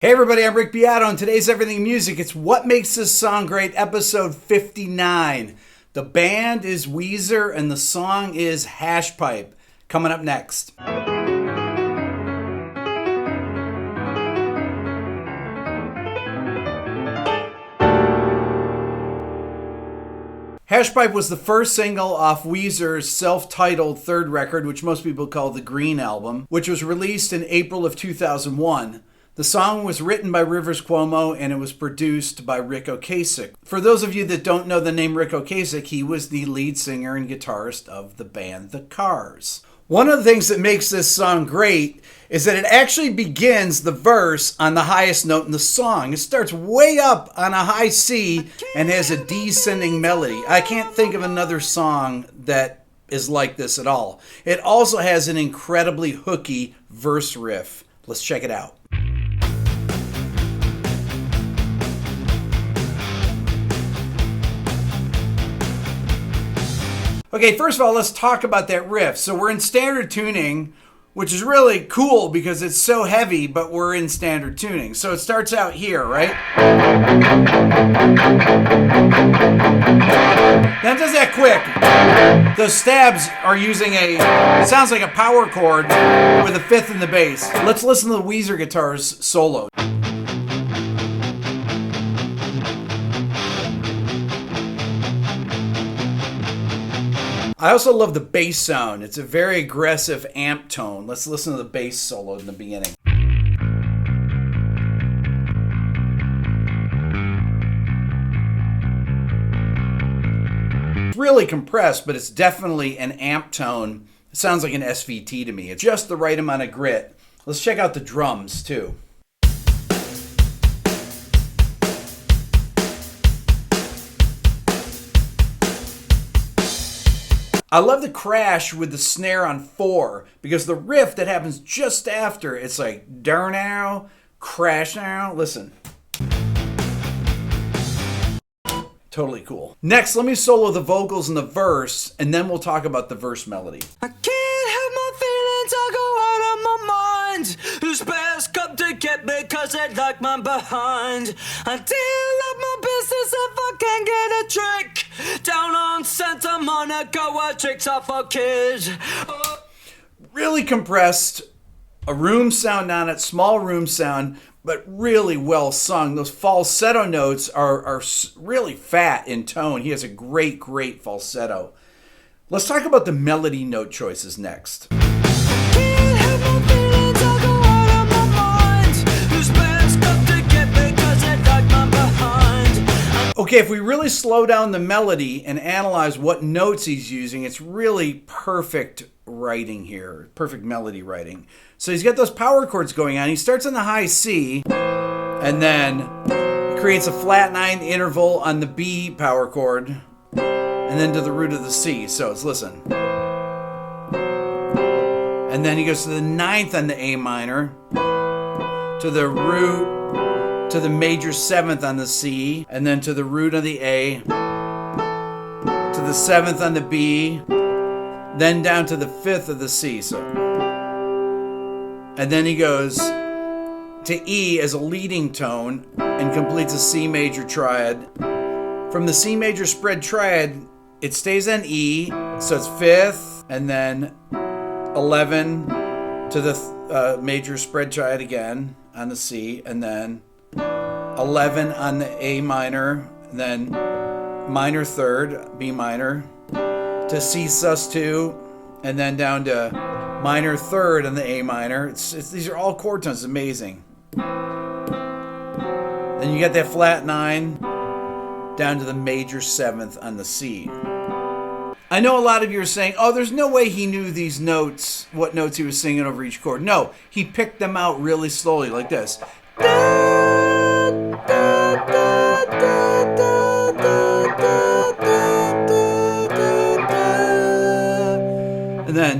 Hey everybody, I'm Rick Beato, and today's Everything Music. It's What Makes This Song Great, episode 59. The band is Weezer, and the song is Hash Pipe. Coming up next. Hash Pipe was the first single off Weezer's self-titled third record, which most people call the Green Album, which was released in April of 2001. The song was written by Rivers Cuomo and it was produced by Kurywchak. For those of you that don't know the name Kurywchak, he was the lead singer and guitarist of the band The KARIS. One of the things that makes this song great is that it actually begins the verse on the highest note in the song. It starts way up on a high C and has a descending melody. I can't think of another song that is like this at all. It also has an incredibly hooky verse riff. Let's check it out. Okay, first of all, let's talk about that riff. So we're in standard tuning, which is really cool because it's so heavy, but we're in standard tuning. So it starts out here, right? Now it does that quick. Those stabs are using it sounds like a power chord with a fifth in the bass. Let's listen to the Weezer guitars solo. I also love the bass sound. It's a very aggressive amp tone. Let's listen to the bass solo in the beginning. It's really compressed, but it's definitely an amp tone. It sounds like an SVT to me. It's just the right amount of grit. Let's check out the drums too. I love the crash with the snare on 4 because the riff that happens just after, it's like dar now, crash now. Listen. Totally cool. Next, let me solo the vocals in the verse, and then we'll talk about the verse melody. I can't help my feelings, I go out of my mind. Who's best come to get me cause they like my behind. I deal up my business if I can get a trick. Down on Santa Monica where tricks are for kids. Really compressed, a room sound on it, small room sound, but really well sung. Those falsetto notes are really fat in tone. He has a great falsetto. Let's talk about the melody note choices next. Okay, if we really slow down the melody and analyze what notes he's using, it's really perfect writing here, perfect melody writing. So he's got those power chords going on. He starts on the high C and then creates a flat 9 interval on the B power chord and then to the root of the C. So let's listen. And then he goes to the 9th on the A minor, to the root, to the major 7th on the C, and then to the root of the A, to the 7th on the B, then down to the 5th of the C. So, and then he goes to E as a leading tone and completes a C major triad. From the C major spread triad, it stays on E, so it's 5th, and then 11 to the major spread triad again on the C, and then 11 on the A minor, then minor 3rd, B minor, to C sus2, and then down to minor 3rd on the A minor. These are all chord tones. It's amazing. Then you got that flat 9 down to the major 7th on the C. I know a lot of you are saying, oh, there's no way he knew these notes, what notes he was singing over each chord. No, he picked them out really slowly like this. And then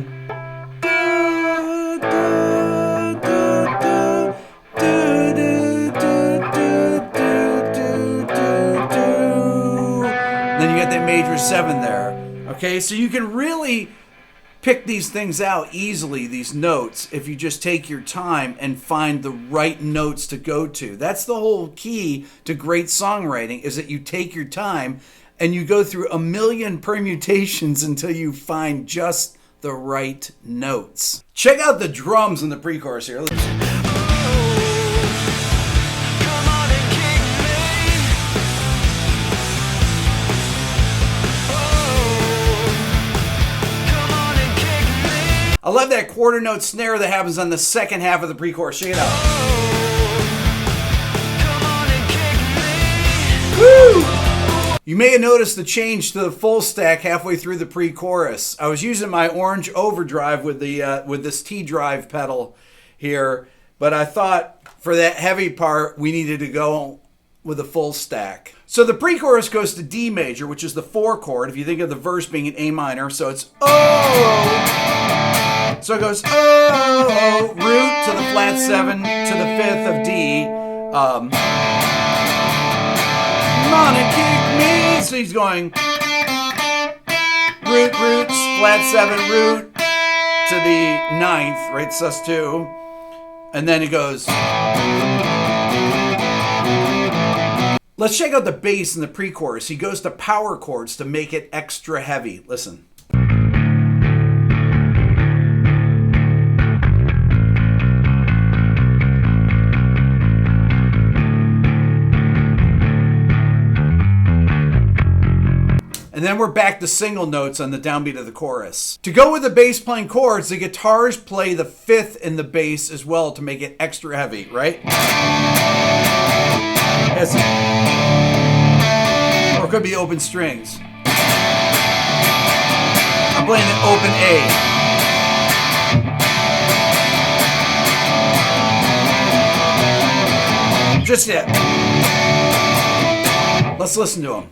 you get that major 7 there. Okay, so you can really pick these things out easily, these notes, if you just take your time and find the right notes to go to. That's the whole key to great songwriting, is that you take your time and you go through a million permutations until you find just the right notes. Check out the drums in the pre-chorus here. I love that quarter note snare that happens on the second half of the pre-chorus. Check it out. Woo! You may have noticed the change to the full stack halfway through the pre-chorus. I was using my orange overdrive with this T-drive pedal here, but I thought for that heavy part we needed to go with a full stack. So the pre-chorus goes to D major, which is the 4 chord. If you think of the verse being in A minor, so it's oh. So it goes oh, root to the flat 7 to the 5th of D. Come on and kick me. So he's going root, flat 7, root to the 9th, right? sus2. And then it goes. Let's check out the bass in the pre-chorus. He goes to power chords to make it extra heavy. Listen. And then we're back to single notes on the downbeat of the chorus. To go with the bass playing chords, the guitars play the 5th in the bass as well to make it extra heavy, right? Or it could be open strings. I'm playing the open A. Just yet. Let's listen to him.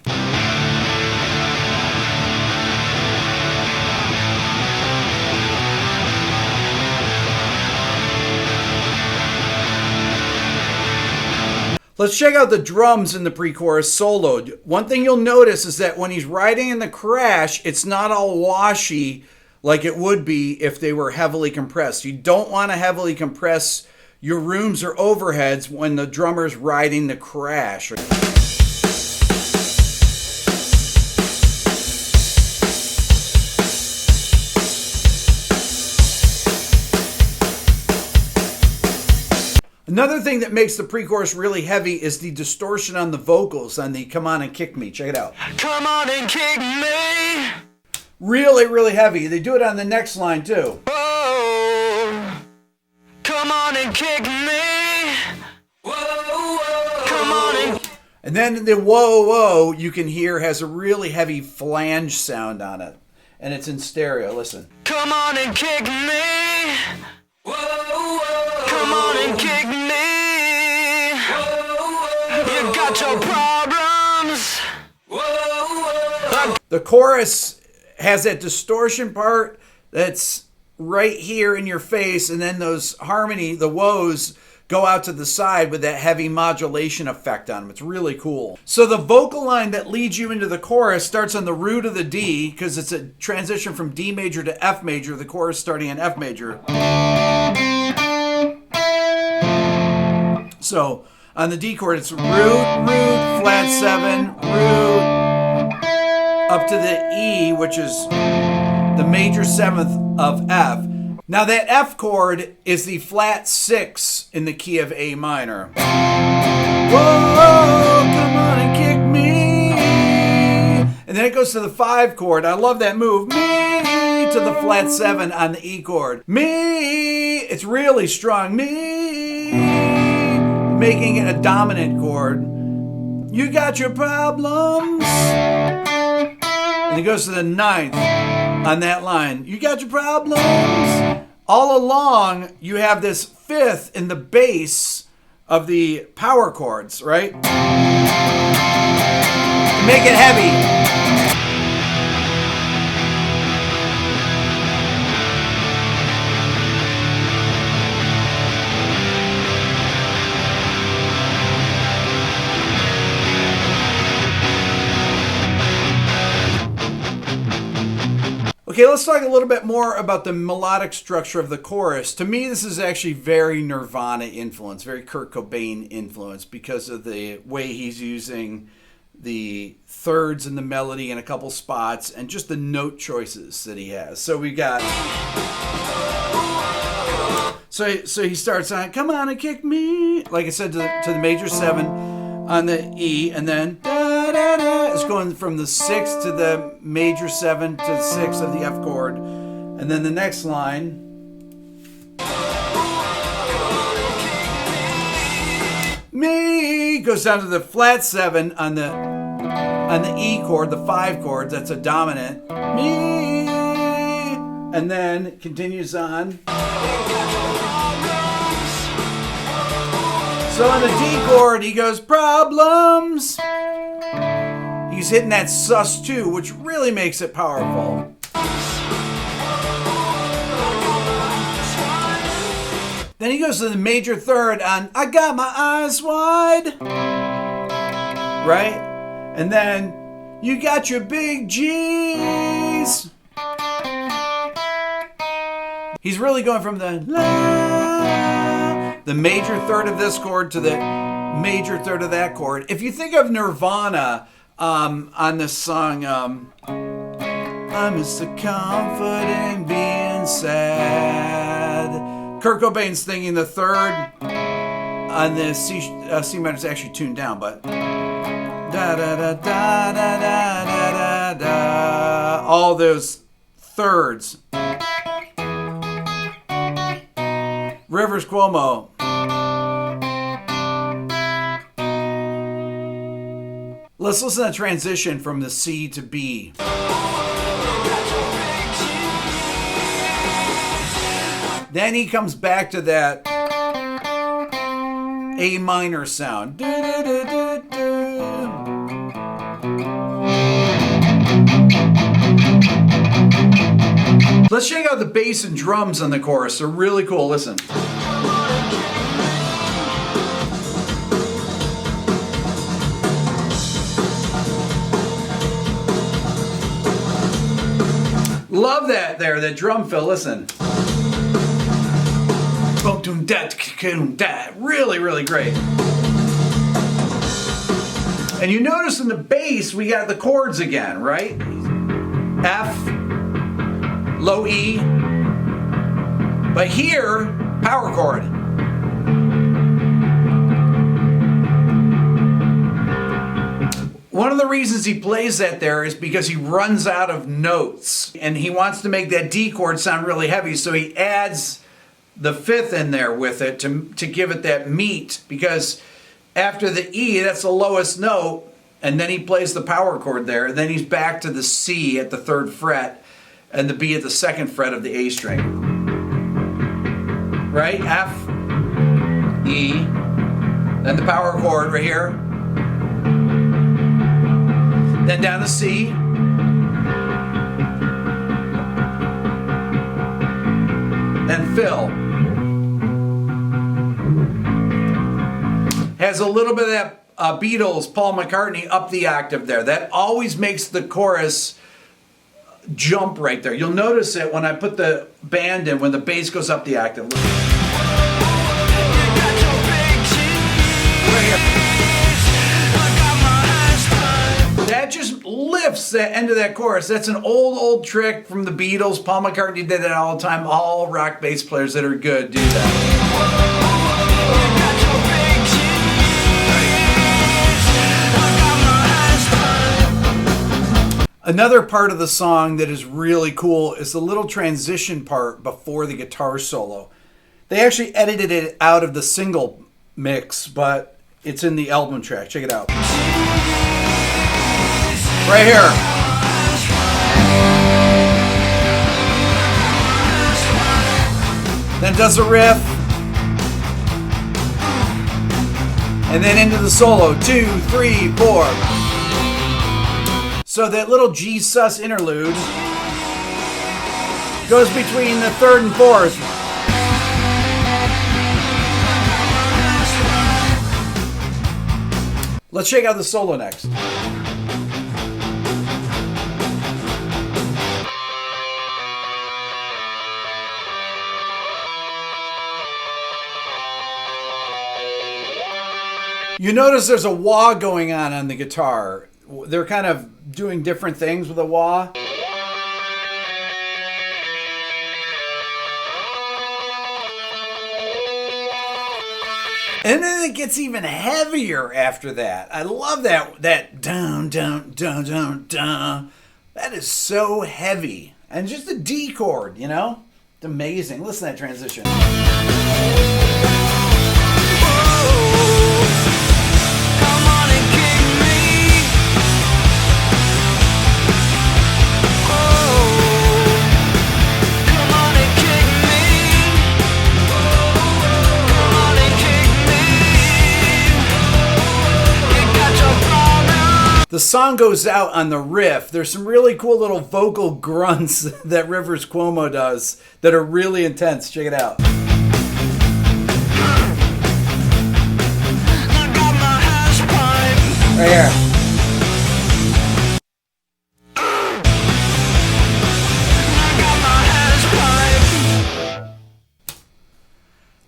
Let's check out the drums in the pre-chorus soloed. One thing you'll notice is that when he's riding in the crash, it's not all washy like it would be if they were heavily compressed. You don't want to heavily compress your rooms or overheads when the drummer's riding the crash. Another thing that makes the pre-chorus really heavy is the distortion on the vocals on the Come On and Kick Me. Check it out. Come on and kick me. Really, really heavy. They do it on the next line too. Oh, come on and kick me. Whoa, whoa. Come on And then the whoa, whoa, you can hear has a really heavy flange sound on it. And it's in stereo. Listen. Come on and kick me. Whoa, whoa. Come on and kick me. Whoa, whoa. You got your problems. Whoa, whoa. The chorus has that distortion part that's right here in your face, and then those harmony, the woes, go out to the side with that heavy modulation effect on them. It's really cool. So the vocal line that leads you into the chorus starts on the root of the D, because it's a transition from D major to F major, the chorus starting in F major. So on the D chord, it's root, flat 7, root, up to the E, which is the major 7th of F. Now that F chord is the flat 6 in the key of A minor. Whoa, come on and kick me. And then it goes to the 5 chord. I love that move. Me to the flat 7 on the E chord. Me, it's really strong. Me, making it a dominant chord. You got your problems. And it goes to the 9th on that line. You got your problems. All along, you have this 5th in the bass of the power chords, right? Make it heavy. Okay, let's talk a little bit more about the melodic structure of the chorus. To me, this is actually very Nirvana influence, very Kurt Cobain influence, because of the way he's using the thirds in the melody in a couple spots and just the note choices that he has. So we got... So he starts on, come on and kick me, like I said, to the major 7 on the E, and then da, da, da, it's going from the 6 to the major 7 to the 6 of the F chord. And then the next line, me, goes down to the flat 7 on the E chord, the 5 chords, that's a dominant, me, and then continues on. So on the D chord, he goes, problems. He's hitting that sus2, which really makes it powerful. Then he goes to the major 3rd on, I got my eyes wide. Right? And then, you got your big G's. He's really going from the major 3rd of this chord to the major 3rd of that chord. If you think of Nirvana on this song, I miss the comfort in being sad. Kurt Cobain's thinking the 3rd on the C minor is actually tuned down, but da da da da da da da da, all those thirds. Rivers Cuomo. Let's listen to the transition from the C to B. Then he comes back to that A minor sound. Let's check out the bass and drums on the chorus. They're really cool. Listen. Love that there, that drum fill. Listen. Really, really great. And you notice in the bass, we got the chords again, right? F, low E, but here, power chord. One of the reasons he plays that there is because he runs out of notes and he wants to make that D chord sound really heavy, so he adds the 5th in there with it to give it that meat, because after the E, that's the lowest note, and then he plays the power chord there, and then he's back to the C at the 3rd fret and the B at the 2nd fret of the A string. Right? F, E, then the power chord right here, then down to C, then fill. Has a little bit of that Beatles, Paul McCartney up the octave there. That always makes the chorus jump right there. You'll notice it when I put the band in, when the bass goes up the octave. That just lifts that end of that chorus. That's an old trick from the Beatles. Paul McCartney did it all the time. All rock bass players that are good do that. Another part of the song that is really cool is the little transition part before the guitar solo. They actually edited it out of the single mix, but it's in the album track. Check it out. Right here. Then it does a riff. And then into the solo. 2, 3, 4. So that little G sus interlude goes between the 3rd and 4th. Let's check out the solo next. You notice there's a wah going on the guitar. They're kind of doing different things with a wah. And then it gets even heavier after that. I love that dun dun dun dun dun. That is so heavy. And just a D chord, you know? It's amazing. Listen to that transition. The song goes out on the riff. There's some really cool little vocal grunts that Rivers Cuomo does that are really intense. Check it out. Right here.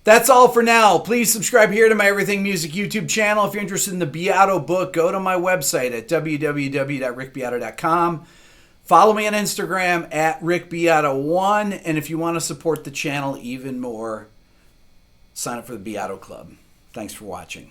That's all for now. Please subscribe here to my Everything Music YouTube channel. If you're interested in the Beato book, go to my website at www.rickbeato.com. Follow me on Instagram at rickbeato1. And if you want to support the channel even more, sign up for the Beato Club. Thanks for watching.